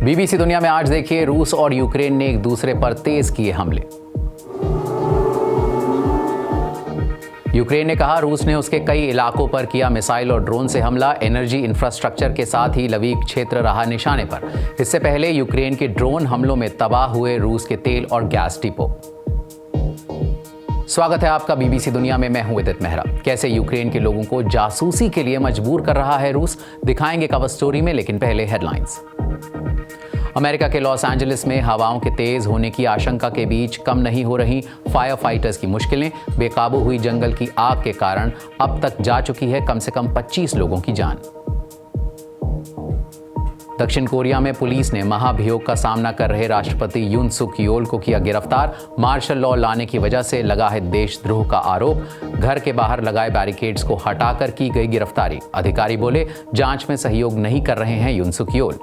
BBC दुनिया में आज देखिए, रूस और यूक्रेन ने एक दूसरे पर तेज किए हमले। यूक्रेन ने कहा रूस ने उसके कई इलाकों पर किया मिसाइल और ड्रोन से हमला। एनर्जी इंफ्रास्ट्रक्चर के साथ ही लवीव क्षेत्र रहा निशाने पर। इससे पहले यूक्रेन के ड्रोन हमलों में तबाह हुए रूस के तेल और गैस डिपो। स्वागत है आपका बीबीसी दुनिया में। मैं हूं विदित मेहरा। कैसे यूक्रेन के लोगों को जासूसी के लिए मजबूर कर रहा है रूस, दिखाएंगे कवर स्टोरी में, लेकिन पहले हेडलाइंस। अमेरिका के लॉस एंजलिस में हवाओं के तेज होने की आशंका के बीच कम नहीं हो रही फायर फाइटर्स की मुश्किलें। बेकाबू हुई जंगल की आग के कारण अब तक जा चुकी है कम से कम 25 लोगों की जान। दक्षिण कोरिया में पुलिस ने महाभियोग का सामना कर रहे राष्ट्रपति यून सुक योल को किया गिरफ्तार। मार्शल लॉ लाने की वजह से लगा है देशद्रोह का आरोप। घर के बाहर लगाए बैरिकेड्स को हटाकर की गई गिरफ्तारी। अधिकारी बोले जांच में सहयोग नहीं कर रहे हैं यून सुक योल।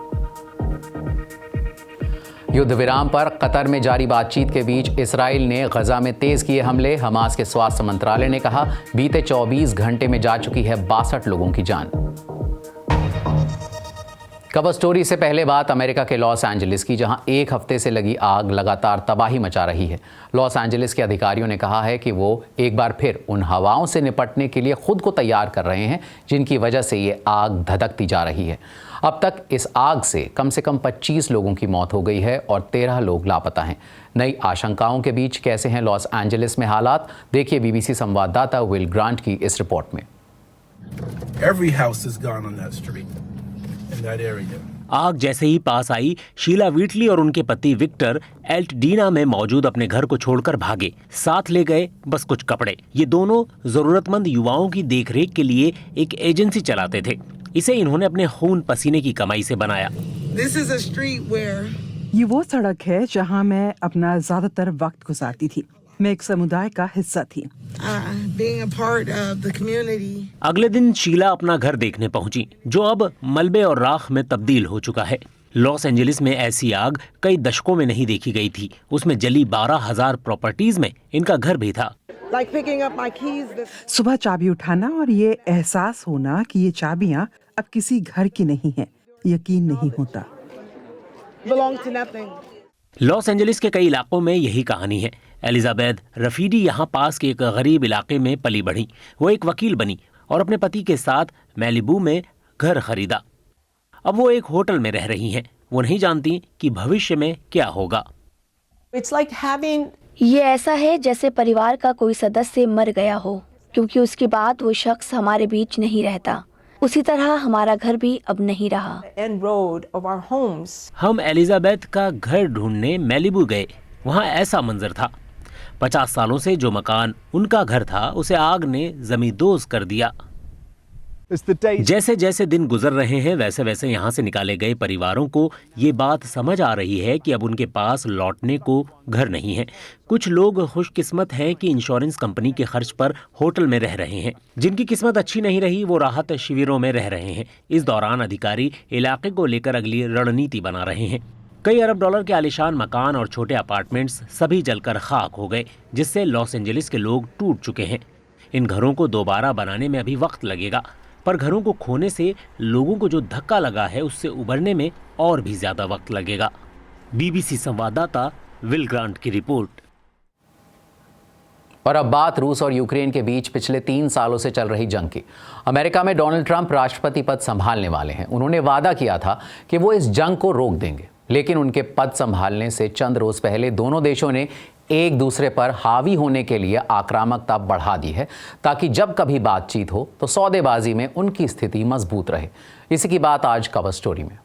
युद्ध विराम पर कतर में जारी बातचीत के बीच इस्राएल ने गजा में तेज किए हमले। हमास के स्वास्थ्य मंत्रालय ने कहा बीते 24 घंटे में जा चुकी है 62 लोगों की जान। कवर स्टोरी से पहले बात अमेरिका के लॉस एंजलिस की, जहां एक हफ्ते से लगी आग लगातार तबाही मचा रही है। लॉस एंजलिस के अधिकारियों ने कहा है कि वो एक बार फिर उन हवाओं से निपटने के लिए खुद को तैयार कर रहे हैं जिनकी वजह से ये आग धधकती जा रही है। अब तक इस आग से कम 25 लोगों की मौत हो गई है और 13 लोग लापता हैं। नई आशंकाओं के बीच कैसे हैं लॉस एंजलिस में हालात, देखिए बीबीसी संवाददाता विल ग्रांट की इस रिपोर्ट में। Every house is gone on that street. आग जैसे ही पास आई, शीला व्हीटली और उनके पति विक्टर एल्टडीना में मौजूद अपने घर को छोड़कर भागे। साथ ले गए बस कुछ कपड़े। ये दोनों जरूरतमंद युवाओं की देखरेख के लिए एक एजेंसी चलाते थे। इसे इन्होंने अपने खून पसीने की कमाई से बनाया। ये वो सड़क है जहाँ मैं अपना ज्यादातर वक्त गुजारती थी। मैं एक समुदाय का हिस्सा थी। अगले दिन शीला अपना घर देखने पहुंची, जो अब मलबे और राख में तब्दील हो चुका है। लॉस एंजलिस में ऐसी आग कई दशकों में नहीं देखी गई थी। उसमें जली 12,000 प्रॉपर्टीज में इनका घर भी था। सुबह चाबी उठाना और ये एहसास होना कि ये चाबियां अब किसी घर की नहीं है, यकीन नहीं होता। लॉस एंजलिस के कई इलाकों में यही कहानी है। एलिजाबेथ रफीडी यहाँ पास के एक गरीब इलाके में पली बढ़ी। वो एक वकील बनी और अपने पति के साथ मैलिबू में घर खरीदा। अब वो एक होटल में रह रही हैं। वो नहीं जानती कि भविष्य में क्या होगा। ये ऐसा है जैसे परिवार का कोई सदस्य मर गया हो, क्योंकि उसके बाद वो शख्स हमारे बीच नहीं रहता। उसी तरह हमारा घर भी अब नहीं रहा। हम एलिजाबेथ का घर ढूंढने मैलिबू गए। वहाँ ऐसा मंजर था। 50 सालों से जो मकान उनका घर था, उसे आग ने जमींदोज कर दिया। जैसे जैसे दिन गुजर रहे हैं, वैसे वैसे यहाँ से निकाले गए परिवारों को ये बात समझ आ रही है कि अब उनके पास लौटने को घर नहीं है। कुछ लोग खुशकिस्मत हैं कि इंश्योरेंस कंपनी के खर्च पर होटल में रह रहे हैं। जिनकी किस्मत अच्छी नहीं रही, वो राहत शिविरों में रह रहे हैं। इस दौरान अधिकारी इलाके को लेकर अगली रणनीति बना रहे हैं। कई अरब डॉलर के आलीशान मकान और छोटे अपार्टमेंट्स सभी जलकर खाक हो गए, जिससे लॉस एंजलिस के लोग टूट चुके हैं। इन घरों को दोबारा बनाने में अभी वक्त लगेगा, पर घरों को खोने से लोगों को जो धक्का लगा है, उससे उबरने में और भी ज्यादा वक्त लगेगा। बीबीसी संवाददाता विल ग्रांट की रिपोर्ट। और अब बात रूस और यूक्रेन के बीच पिछले 3 सालों से चल रही जंग की। अमेरिका में डोनाल्ड ट्रंप राष्ट्रपति पद संभालने वाले हैं। उन्होंने वादा किया था कि वो इस जंग को रोक देंगे, लेकिन उनके पद संभालने से चंद रोज पहले दोनों देशों ने एक दूसरे पर हावी होने के लिए आक्रामकता बढ़ा दी है, ताकि जब कभी बातचीत हो तो सौदेबाजी में उनकी स्थिति मजबूत रहे। इसी की बात आज कवर स्टोरी में।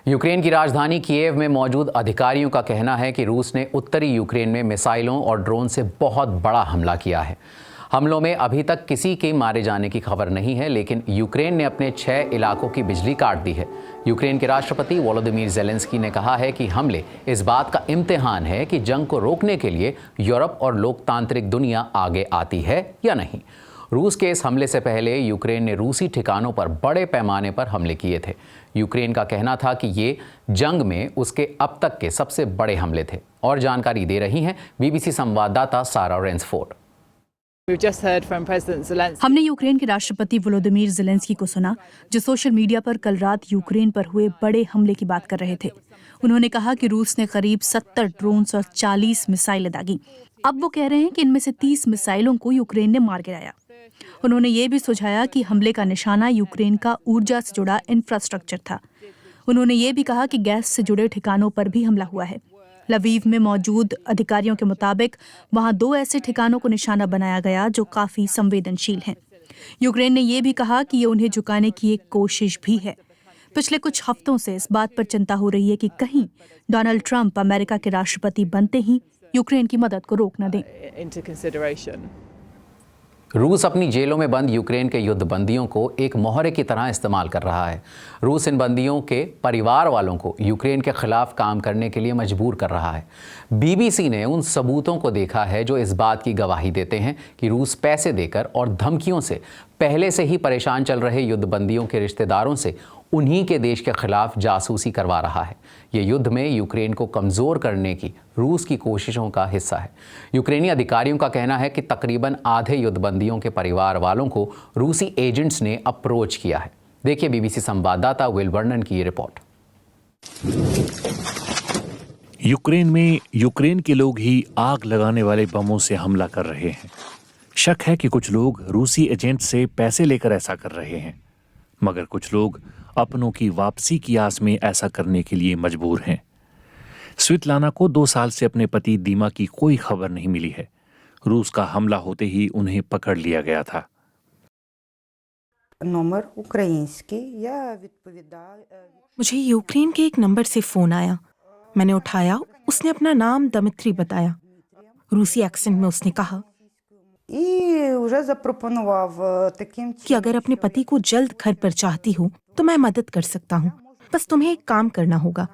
यूक्रेन की राजधानी कीव में मौजूद अधिकारियों का कहना है कि रूस ने उत्तरी यूक्रेन में मिसाइलों और ड्रोन से बहुत बड़ा हमला किया है। हमलों में अभी तक किसी के मारे जाने की खबर नहीं है, लेकिन यूक्रेन ने अपने 6 इलाकों की बिजली काट दी है। यूक्रेन के राष्ट्रपति वोलोदिमीर ज़ेलेंस्की ने कहा है कि हमले इस बात का इम्तिहान है कि जंग को रोकने के लिए यूरोप और लोकतांत्रिक दुनिया आगे आती है या नहीं। रूस के इस हमले से पहले यूक्रेन ने रूसी ठिकानों पर बड़े पैमाने पर हमले किए थे। यूक्रेन का कहना था कि ये जंग में उसके अब तक के सबसे बड़े हमले थे। और जानकारी दे रही हैं बीबीसी संवाददाता सारा रेंसफोर्ड। हमने यूक्रेन के राष्ट्रपति वोलोदिमीर ज़ेलेंस्की को सुना, जो सोशल मीडिया पर कल रात यूक्रेन पर हुए बड़े हमले की बात कर रहे थे। उन्होंने कहा कि रूस ने करीब 70 ड्रोन्स और 40 मिसाइलें दागी। अब वो कह रहे हैं कि इनमें से 30 मिसाइलों को यूक्रेन ने मार गिराया। उन्होंने ये भी सुझाया कि हमले का निशाना यूक्रेन का ऊर्जा से जुड़ा इंफ्रास्ट्रक्चर था। उन्होंने ये भी कहा कि गैस से जुड़े ठिकानों पर भी हमला हुआ है। लवीव में मौजूद अधिकारियों के मुताबिक वहां 2 ऐसे ठिकानों को निशाना बनाया गया जो काफी संवेदनशील हैं। यूक्रेन ने यह भी कहा कि ये उन्हें झुकाने की एक कोशिश भी है। पिछले कुछ हफ्तों से इस बात पर चिंता हो रही है कि कहीं डोनाल्ड ट्रंप अमेरिका के राष्ट्रपति बनते ही यूक्रेन की मदद को रोक न दें। रूस अपनी जेलों में बंद यूक्रेन के युद्ध बंदियों को एक मोहरे की तरह इस्तेमाल कर रहा है। रूस इन बंदियों के परिवार वालों को यूक्रेन के खिलाफ काम करने के लिए मजबूर कर रहा है। बीबीसी ने उन सबूतों को देखा है जो इस बात की गवाही देते हैं कि रूस पैसे देकर और धमकियों से पहले से ही परेशान चल रहे युद्ध बंदियों के रिश्तेदारों से उन्हीं के देश के खिलाफ जासूसी करवा रहा है। ये युद्ध में यूक्रेन को कमज़ोर करने की रूस की कोशिशों का हिस्सा है। यूक्रेनी अधिकारियों का कहना है कि तकरीबन आधे युद्धबंदियों के परिवार वालों को रूसी एजेंट्स ने अप्रोच किया है। देखिए बीबीसी संवाददाता विल वर्नन की ये रिपोर्ट। यूक्रेन में यूक्रेन के लोग ही आग लगाने वाले बमों से हमला कर रहे हैं। शक है कि कुछ लोग रूसी एजेंट से पैसे लेकर ऐसा कर रहे हैं, मगर कुछ लोग अपनों की वापसी की आस में ऐसा करने के लिए मजबूर हैं। स्वितलाना को 2 साल से अपने पति दीमा की कोई खबर नहीं मिली है। रूस का हमला होते ही उन्हें पकड़ लिया गया था। मुझे यूक्रेन के एक नंबर से फोन आया। मैंने उठाया। उसने अपना नाम दमित्री बताया। रूसी एक्सेंट में उसने कहा कि अगर अपने पति को जल्द घर पर चाहती हो तो मैं मदद कर सकता हूँ। बस तुम्हें एक काम करना होगा,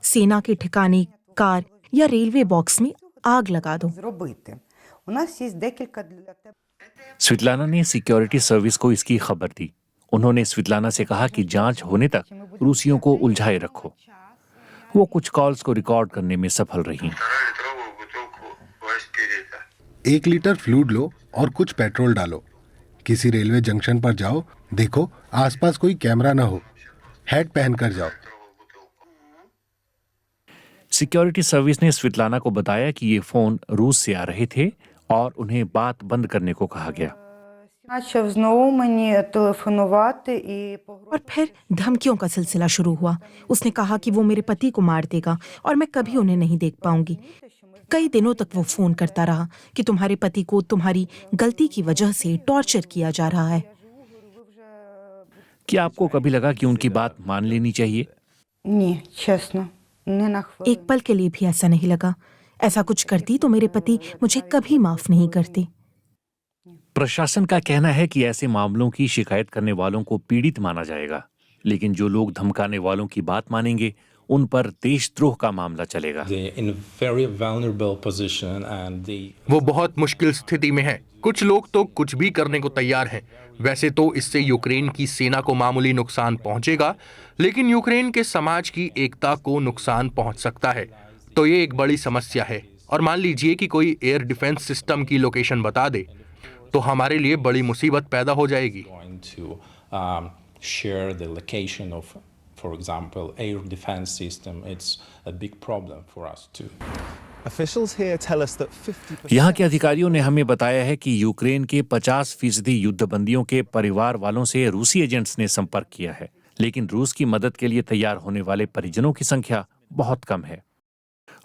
सेना के ठिकाने, कार या रेलवे बॉक्स में आग लगा दो। स्वितलाना ने सिक्योरिटी सर्विस को इसकी खबर दी। उन्होंने स्वितलाना से कहा कि जांच होने तक रूसियों को उलझाए रखो। वो कुछ कॉल्स को रिकॉर्ड करने में सफल रही। 1 लीटर फ्लूइड लो और कुछ पेट्रोल डालो। किसी रेलवे जंक्शन पर जाओ, देखो आसपास कोई कैमरा ना हो, हैट पहनकर जाओ। सिक्योरिटी सर्विस ने स्वितलाना को बताया कि ये फोन रूस से आ रहे थे और उन्हें बात बंद करने को कहा गया। और फिर धमकियों का सिलसिला शुरू हुआ। उसने कहा कि वो मेरे पति को मार देगा और मैं कभी उन्हें नहीं देख पाऊंगी। कई दिनों तक वो फोन करता रहा कि तुम्हारे पति को तुम्हारी गलती की वजह से टॉर्चर किया जा रहा है। क्या आपको कभी लगा कि उनकी बात मान लेनी चाहिए? एक पल के लिए भी ऐसा नहीं लगा। ऐसा कुछ करती तो मेरे पति मुझे कभी माफ नहीं करते। प्रशासन का कहना है कि ऐसे मामलों की शिकायत करने वालों को पीड़ित माना जाएगा, लेकिन जो लोग धमकाने वालों की बात मानेंगे उन पर देशद्रोह का मामला चलेगा। वो बहुत मुश्किल स्थिति में है। कुछ लोग तो कुछ भी करने को तैयार हैं। वैसे तो इससे यूक्रेन की सेना को मामूली नुकसान पहुंचेगा, लेकिन यूक्रेन के समाज की एकता को नुकसान पहुंच सकता है। तो ये एक बड़ी समस्या है। और मान लीजिए कि कोई एयर डिफेंस सिस्टम की लोकेशन बता दे तो हमारे लिए बड़ी मुसीबत पैदा हो जाएगी। For example, air defense system, it's a big problem for us too. Officials here tell us that 50% यहाँ के अधिकारियों ने हमें बताया है कि यूक्रेन के 50% युद्धबंदियों के परिवार वालों से रूसी एजेंट्स ने संपर्क किया है, लेकिन रूस की मदद के लिए तैयार होने वाले परिजनों की संख्या बहुत कम है।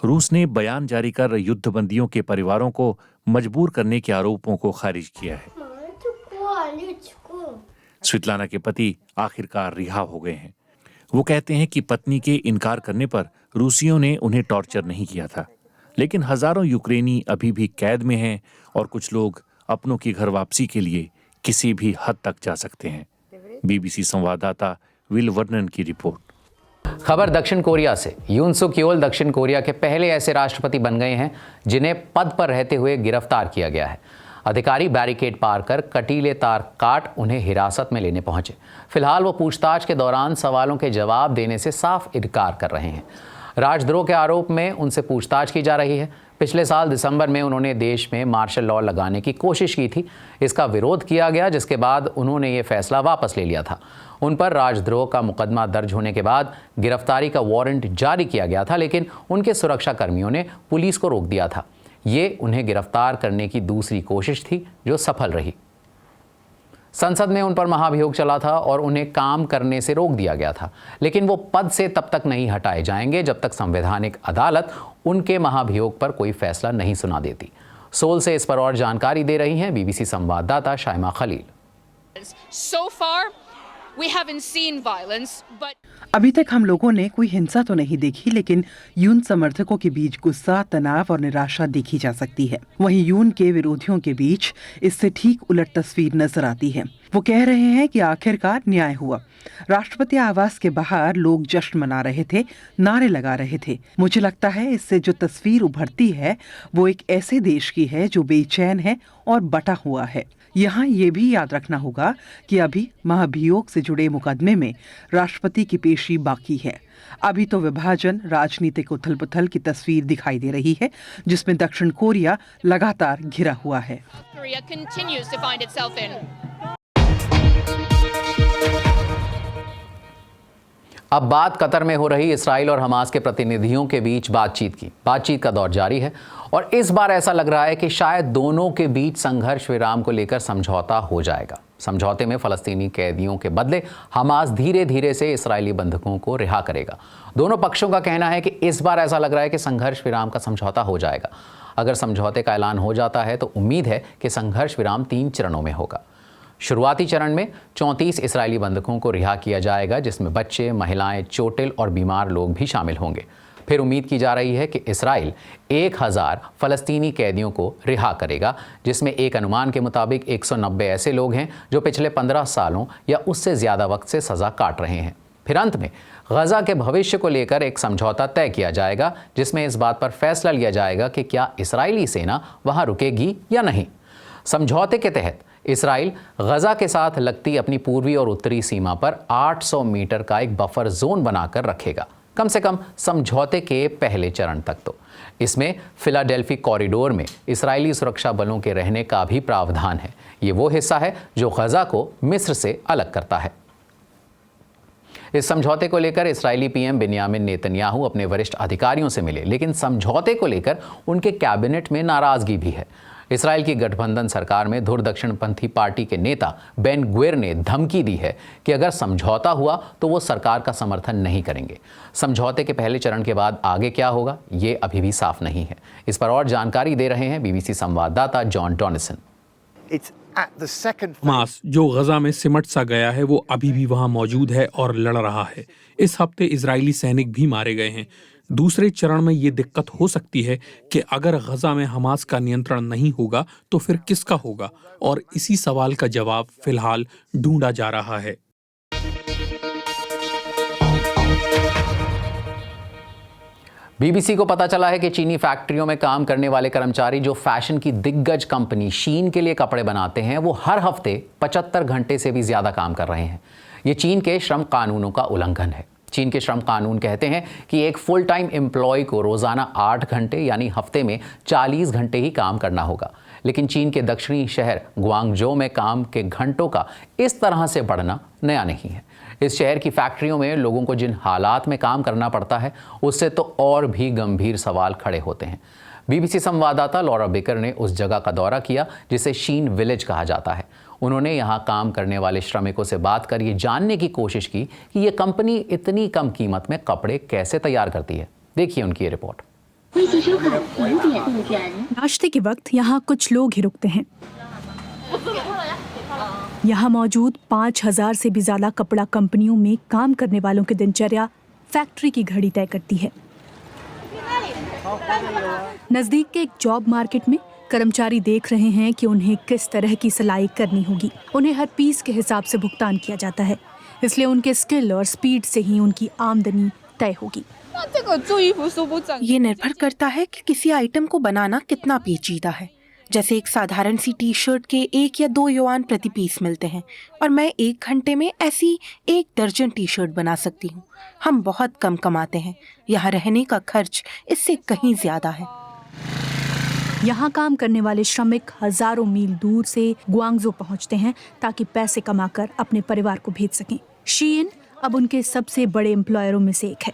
रूस ने बयान जारी कर युद्धबंदियों के परिवारों को मजबूर करने के आरोपों को खारिज किया है। स्वितलाना के पति आखिरकार रिहा हो गए हैं। वो कहते हैं कि पत्नी के इनकार करने पर रूसियों ने उन्हें टॉर्चर नहीं किया था, लेकिन हजारों यूक्रेनी अभी भी कैद में हैं और कुछ लोग अपनों की घर वापसी के लिए किसी भी हद तक जा सकते हैं। बीबीसी संवाददाता विल वर्नन की रिपोर्ट। खबर दक्षिण कोरिया से। यून सुक येओल दक्षिण कोरिया के पहले ऐसे राष्ट्रपति बन गए हैं जिन्हें पद पर रहते हुए गिरफ्तार किया गया है। अधिकारी बैरिकेड पार कर कटीले तार काट उन्हें हिरासत में लेने पहुंचे। फिलहाल वो पूछताछ के दौरान सवालों के जवाब देने से साफ इनकार कर रहे हैं। राजद्रोह के आरोप में उनसे पूछताछ की जा रही है। पिछले साल दिसंबर में उन्होंने देश में मार्शल लॉ लगाने की कोशिश की थी। इसका विरोध किया गया, जिसके बाद उन्होंने ये फैसला वापस ले लिया था। उन पर राजद्रोह का मुकदमा दर्ज होने के बाद गिरफ्तारी का वारंट जारी किया गया था, लेकिन उनके सुरक्षा कर्मियों ने पुलिस को रोक दिया था। ये उन्हें गिरफ्तार करने की दूसरी कोशिश थी जो सफल रही। संसद में उन पर महाभियोग चला था और उन्हें काम करने से रोक दिया गया था, लेकिन वो पद से तब तक नहीं हटाए जाएंगे जब तक संवैधानिक अदालत उनके महाभियोग पर कोई फैसला नहीं सुना देती। सोल से इस पर और जानकारी दे रही हैं बीबीसी संवाददाता Shaima Khalil. So far, we haven't seen violence, but अभी तक हम लोगों ने कोई हिंसा तो नहीं देखी, लेकिन यून समर्थकों के बीच गुस्सा, तनाव और निराशा देखी जा सकती है। वहीं यून के विरोधियों के बीच इससे ठीक उलट तस्वीर नजर आती है। वो कह रहे हैं कि आखिरकार न्याय हुआ। राष्ट्रपति आवास के बाहर लोग जश्न मना रहे थे, नारे लगा रहे थे। मुझे लगता है इससे जो तस्वीर उभरती है वो एक ऐसे देश की है जो बेचैन है और बटा हुआ है। यहाँ ये भी याद रखना होगा कि अभी महाभियोग से जुड़े मुकदमे में राष्ट्रपति की पेशी बाकी है। अभी तो विभाजन, राजनीतिक उथल-पुथल की तस्वीर दिखाई दे रही है, जिसमें दक्षिण कोरिया लगातार घिरा हुआ है। Korea continues to find itself in. अब बात कतर में हो रही इसराइल और हमास के प्रतिनिधियों के बीच बातचीत का दौर जारी है और इस बार ऐसा लग रहा है कि शायद दोनों के बीच संघर्ष विराम को लेकर समझौता हो जाएगा। समझौते में फलस्तीनी कैदियों के बदले हमास धीरे धीरे से इसराइली बंधकों को रिहा करेगा। दोनों पक्षों का कहना है कि इस बार ऐसा लग रहा है कि संघर्ष विराम का समझौता हो जाएगा। अगर समझौते का ऐलान हो जाता है तो उम्मीद है कि संघर्ष विराम 3 चरणों में होगा। शुरुआती चरण में 34 इसराइली बंधकों को रिहा किया जाएगा, जिसमें बच्चे, महिलाएं, चोटिल और बीमार लोग भी शामिल होंगे। फिर उम्मीद की जा रही है कि इसराइल 1000 फलस्तीनी कैदियों को रिहा करेगा, जिसमें एक अनुमान के मुताबिक 190 ऐसे लोग हैं जो पिछले 15 सालों या उससे ज़्यादा वक्त से सज़ा काट रहे हैं। फिर अंत में गजा के भविष्य को लेकर एक समझौता तय किया जाएगा, जिसमें इस बात पर फैसला लिया जाएगा कि क्या इसराइली सेना वहाँ रुकेगी या नहीं। समझौते के तहत इसराइल गजा के साथ लगती अपनी पूर्वी और उत्तरी सीमा पर 800 मीटर का एक बफर जोन बनाकर रखेगा, कम से कम समझौते के पहले चरण तक। तो इसमें फिलाडेल्फी कॉरिडोर में इसराइली सुरक्षा बलों के रहने का भी प्रावधान है। ये वो हिस्सा है जो गजा को मिस्र से अलग करता है। इस समझौते को लेकर इसराइली पीएम बिन्यामिन नेतन्याहू अपने वरिष्ठ अधिकारियों से मिले, लेकिन समझौते को लेकर उनके कैबिनेट में नाराजगी भी है। इसराइल की गठबंधन सरकार में धुर दक्षिणपंथी पार्टी के नेता बेन गुवेर ने धमकी दी है कि अगर समझौता हुआ तो वो सरकार का समर्थन नहीं करेंगे। समझौते के पहले चरण के बाद आगे क्या होगा, ये अभी भी साफ नहीं है। इस पर और जानकारी दे रहे हैं बीबीसी संवाददाता जॉन डॉनिसन। हमास जो गजा में सिमट सा गया है वो अभी भी वहां मौजूद है और लड़ रहा है। इस हफ्ते इजरायली सैनिक भी मारे गए हैं। दूसरे चरण में ये दिक्कत हो सकती है कि अगर गजा में हमास का नियंत्रण नहीं होगा तो फिर किसका होगा, और इसी सवाल का जवाब फिलहाल ढूंढा जा रहा है। बीबीसी को पता चला है कि चीनी फैक्ट्रियों में काम करने वाले कर्मचारी जो फैशन की दिग्गज कंपनी शीन के लिए कपड़े बनाते हैं, वो हर हफ्ते 75 घंटे से भी ज़्यादा काम कर रहे हैं। ये चीन के श्रम कानूनों का उल्लंघन है। चीन के श्रम कानून कहते हैं कि एक फुल टाइम एम्प्लॉय को रोज़ाना 8 घंटे यानी हफ्ते में 40 घंटे ही काम करना होगा। लेकिन चीन के दक्षिणी शहर ग्वांगझो में काम के घंटों का इस तरह से बढ़ना नया नहीं है। इस शहर की फैक्ट्रियों में लोगों को जिन हालात में काम करना पड़ता है, उससे तो और भी गंभीर सवाल खड़े होते हैं। बीबीसी संवाददाता लॉरा बेकर ने उस जगह का दौरा किया जिसे शीन विलेज कहा जाता है। उन्होंने यहाँ काम करने वाले श्रमिकों से बात कर ये जानने की कोशिश की कि ये कंपनी इतनी कम कीमत में कपड़े कैसे तैयार करती है। देखिए उनकी ये रिपोर्ट। नाश्ते के वक्त यहाँ कुछ लोग ही रुकते हैं। यहाँ मौजूद 5000 से भी ज्यादा कपड़ा कंपनियों में काम करने वालों की दिनचर्या फैक्ट्री की घड़ी तय करती है। नजदीक के एक जॉब मार्केट में कर्मचारी देख रहे हैं कि उन्हें किस तरह की सिलाई करनी होगी। उन्हें हर पीस के हिसाब से भुगतान किया जाता है, इसलिए उनके स्किल और स्पीड से ही उनकी आमदनी तय होगी। ये निर्भर करता है कि किसी आइटम को बनाना कितना पेचीदा है। जैसे एक साधारण सी टी शर्ट के 1 या 2 युआन प्रति पीस मिलते हैं और मैं 1 घंटे में ऐसी 1 दर्जन टी शर्ट बना सकती हूँ। हम बहुत कम कमाते हैं, यहाँ रहने का खर्च इससे कहीं ज्यादा है। यहाँ काम करने वाले श्रमिक हजारों मील दूर से ग्वांगझो पहुँचते हैं ताकि पैसे कमाकर अपने परिवार को भेज सकें। शीइन अब उनके सबसे बड़े एम्प्लॉयरों में से एक है।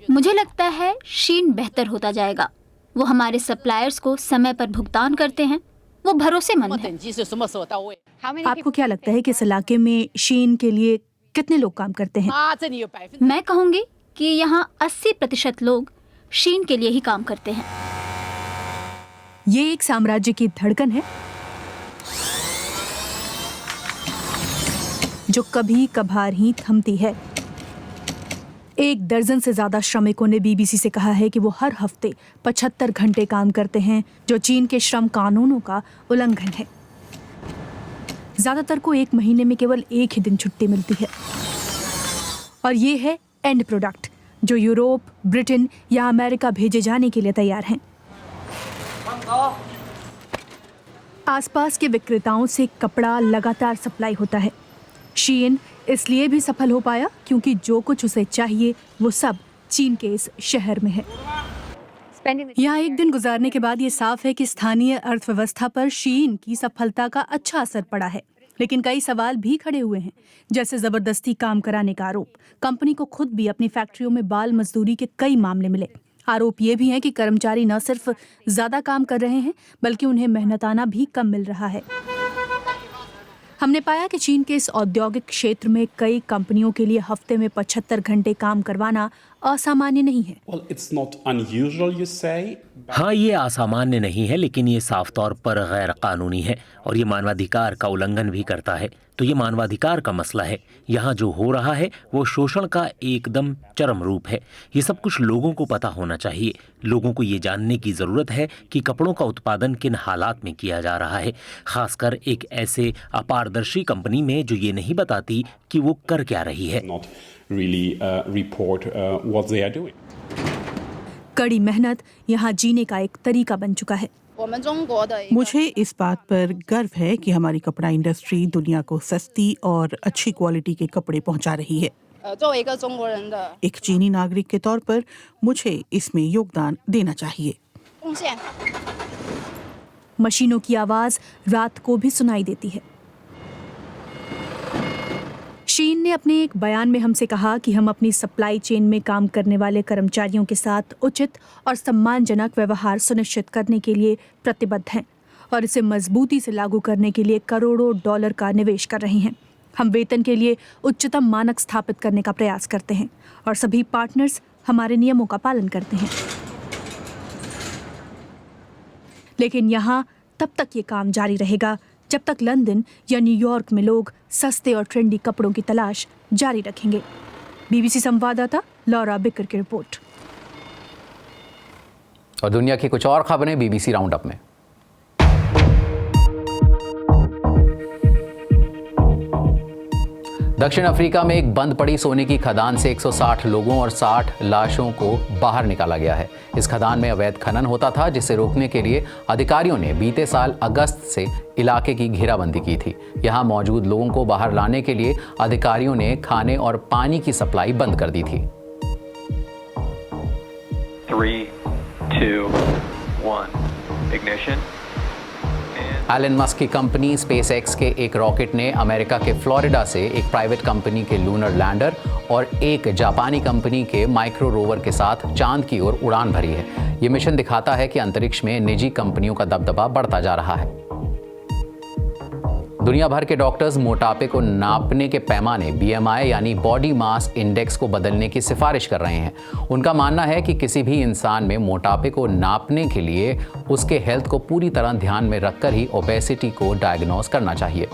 मुझे लगता है शीन बेहतर होता जाएगा। वो हमारे सप्लायर्स को समय पर भुगतान करते हैं, वो भरोसेमंद हैं। आपको क्या लगता है कि इस इलाके में शीन के लिए कितने लोग काम करते हैं? मैं कहूँगी कि यहाँ 80% लोग शीन के लिए ही काम करते हैं। ये एक साम्राज्य की धड़कन है जो कभी कभार ही थमती है। 1 दर्जन से ज्यादा श्रमिकों ने बीबीसी से कहा है कि वो हर हफ्ते 75 घंटे काम करते हैं, जो चीन के श्रम कानूनों का उल्लंघन है। ज्यादातर को 1 महीने में केवल 1 ही दिन छुट्टी मिलती है। और ये है एंड प्रोडक्ट जो यूरोप, ब्रिटेन या अमेरिका भेजे जाने के लिए तैयार हैं। आसपास के विक्रेताओं से कपड़ा लगातार सप्लाई होता है। शीइन इसलिए भी सफल हो पाया क्योंकि जो कुछ उसे चाहिए वो सब चीन के इस शहर में है। यहाँ एक दिन गुजारने के बाद ये साफ है कि स्थानीय अर्थव्यवस्था पर शीइन की सफलता का अच्छा असर पड़ा है, लेकिन कई सवाल भी खड़े हुए हैं, जैसे जबरदस्ती काम कराने का आरोप। कंपनी को खुद भी अपनी फैक्ट्रियों में बाल मजदूरी के कई मामले मिले। आरोप ये भी है कि कर्मचारी न सिर्फ ज्यादा काम कर रहे हैं बल्कि उन्हें मेहनताना भी कम मिल रहा है। हमने पाया कि चीन के इस औद्योगिक क्षेत्र में कई कंपनियों के लिए हफ्ते में 75 घंटे काम करवाना असामान्य नहीं है। हाँ, ये असामान्य नहीं है, लेकिन ये साफ तौर पर गैर कानूनी है और ये मानवाधिकार का उल्लंघन भी करता है। तो ये मानवाधिकार का मसला है। यहाँ जो हो रहा है वो शोषण का एकदम चरम रूप है। ये सब कुछ लोगों को पता होना चाहिए। लोगों को ये जानने की ज़रूरत है कि कपड़ों का उत्पादन किन हालात में किया जा रहा है, खासकर एक ऐसे अपारदर्शी कंपनी में जो ये नहीं बताती कि वो कर क्या रही है। कड़ी मेहनत यहाँ जीने का एक तरीका बन चुका है। मुझे इस बात पर गर्व है कि हमारी कपड़ा इंडस्ट्री दुनिया को सस्ती और अच्छी क्वालिटी के कपड़े पहुंचा रही है। एक चीनी नागरिक के तौर पर मुझे इसमें योगदान देना चाहिए। मशीनों की आवाज रात को भी सुनाई देती है। शीन ने अपने एक बयान में हमसे कहा कि हम अपनी सप्लाई चेन में काम करने वाले कर्मचारियों के साथ उचित और सम्मानजनक व्यवहार सुनिश्चित करने के लिए प्रतिबद्ध हैं और इसे मजबूती से लागू करने के लिए करोड़ों डॉलर का निवेश कर रहे हैं। हम वेतन के लिए उच्चतम मानक स्थापित करने का प्रयास करते हैं और सभी पार्टनर्स हमारे नियमों का पालन करते हैं। लेकिन यहाँ तब तक ये काम जारी रहेगा जब तक लंदन या न्यूयॉर्क में लोग सस्ते और ट्रेंडी कपड़ों की तलाश जारी रखेंगे। बीबीसी संवाददाता लॉरा बिकर की रिपोर्ट। और दुनिया की कुछ और खबरें बीबीसी राउंड अप में। दक्षिण अफ्रीका में एक बंद पड़ी सोने की खदान से 160 लोगों और 60 लाशों को बाहर निकाला गया है। इस खदान में अवैध खनन होता था, जिसे रोकने के लिए अधिकारियों ने बीते साल अगस्त से इलाके की घेराबंदी की थी। यहां मौजूद लोगों को बाहर लाने के लिए अधिकारियों ने खाने और पानी की सप्लाई बंद कर दी थी। 3, 2, 1, ignition. एलन मस्क की कंपनी स्पेसएक्स के एक रॉकेट ने अमेरिका के फ्लोरिडा से एक प्राइवेट कंपनी के लूनर लैंडर और एक जापानी कंपनी के माइक्रो रोवर के साथ चांद की ओर उड़ान भरी है। ये मिशन दिखाता है कि अंतरिक्ष में निजी कंपनियों का दबदबा बढ़ता जा रहा है। दुनिया भर के डॉक्टर्स मोटापे को नापने के पैमाने BMI यानी बॉडी मास इंडेक्स को बदलने की सिफारिश कर रहे हैं। उनका मानना है कि किसी भी इंसान में मोटापे को नापने के लिए उसके हेल्थ को पूरी तरह ध्यान में रखकर ही ओबेसिटी को डायग्नोज करना चाहिए।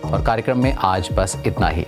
और कार्यक्रम में आज बस इतना ही।